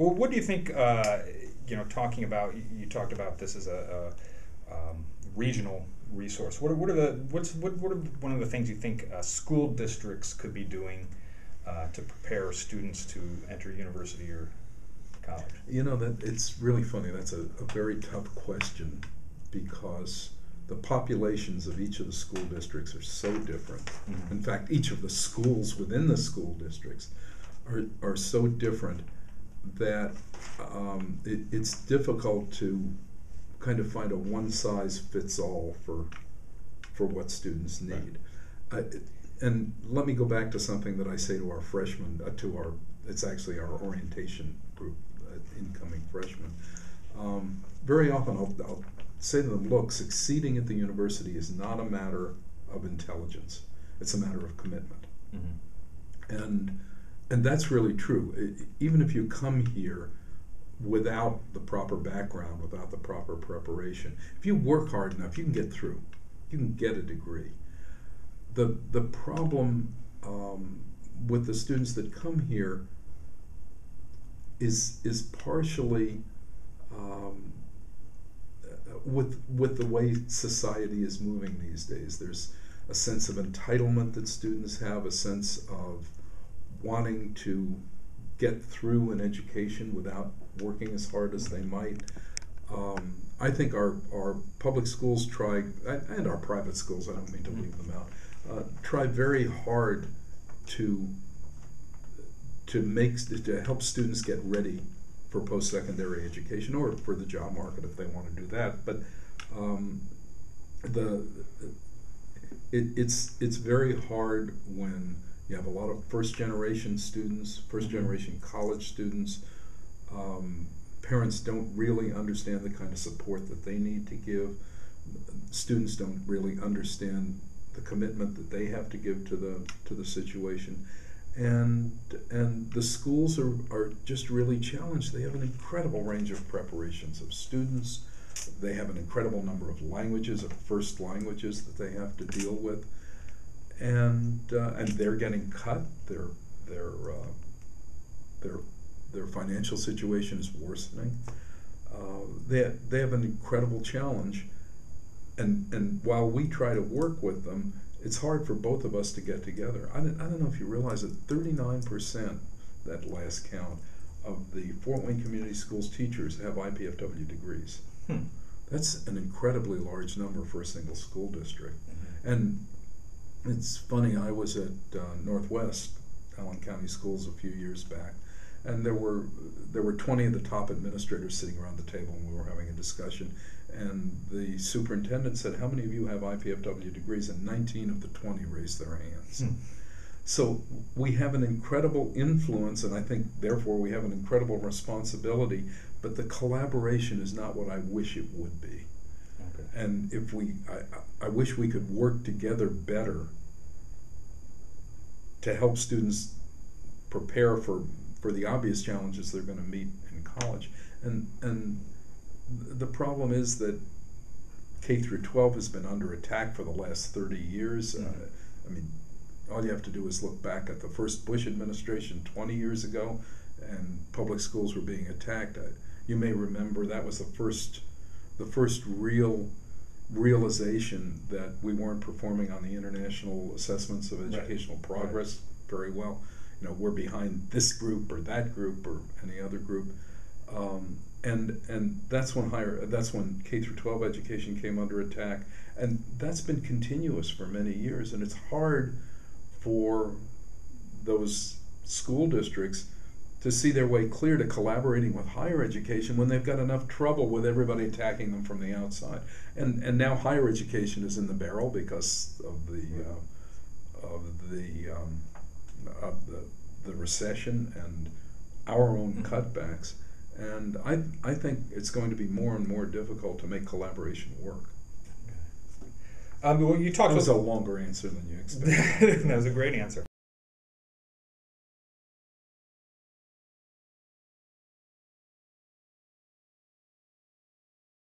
Well, what do you think? Talking about you talked about this as a regional resource. What are one of the things you think school districts could be doing to prepare students to enter university or college? That it's really funny. That's a very tough question because the populations of each of the school districts are so different. Mm-hmm. In fact, each of the schools within the school districts are so different that it's difficult to kind of find a one-size-fits-all for what students need. Right. And let me go back to something that I say to our freshmen, it's actually our orientation group, incoming freshmen. Very often I'll say to them, look, succeeding at the university is not a matter of intelligence. It's a matter of commitment. Mm-hmm. And that's really true. Even if you come here without the proper background, without the proper preparation, if you work hard enough, you can get through. You can get a degree. The problem with the students that come here is partially with the way society is moving these days. There's a sense of entitlement that students have, a sense of wanting to get through an education without working as hard as they might. I think our public schools try, and our private schools, I don't mean to leave them out, try very hard to help students get ready for post-secondary education or for the job market if they want to do that. But it's very hard when you have a lot of first-generation students, first-generation college students. Parents don't really understand the kind of support that they need to give. Students don't really understand the commitment that they have to give to the situation. And the schools are just really challenged. They have an incredible range of preparations of students. They have an incredible number of languages, of first languages that they have to deal with. And they're getting cut. Their financial situation is worsening. They have an incredible challenge, and while we try to work with them, it's hard for both of us to get together. I don't know if you realize that 39%, that last count, of the Fort Wayne Community Schools teachers have IPFW degrees. That's an incredibly large number for a single school district. Mm-hmm. And it's funny, I was at Northwest Allen County Schools a few years back, and there were 20 of the top administrators sitting around the table, and we were having a discussion. And the superintendent said, "How many of you have IPFW degrees?" And 19 of the 20 raised their hands. So we have an incredible influence, and I think therefore we have an incredible responsibility. But the collaboration is not what I wish it would be. Okay. And if I wish we could work together better to help students prepare for the obvious challenges they're going to meet in college. And the problem is that K through 12 has been under attack for the last 30 years. I mean, all you have to do is look back at the first Bush administration 20 years ago, and public schools were being attacked. You may remember that was the first realization that we weren't performing on the international assessments of educational progress very well. We're behind this group or that group or any other group, and that's when K through 12 education came under attack, and that's been continuous for many years. And it's hard for those school districts to see their way clear to collaborating with higher education when they've got enough trouble with everybody attacking them from the outside. And now higher education is in the barrel because of the recession and our own cutbacks. And I think it's going to be more and more difficult to make collaboration work. Well, you talked. That was a longer answer than you expected. That was a great answer.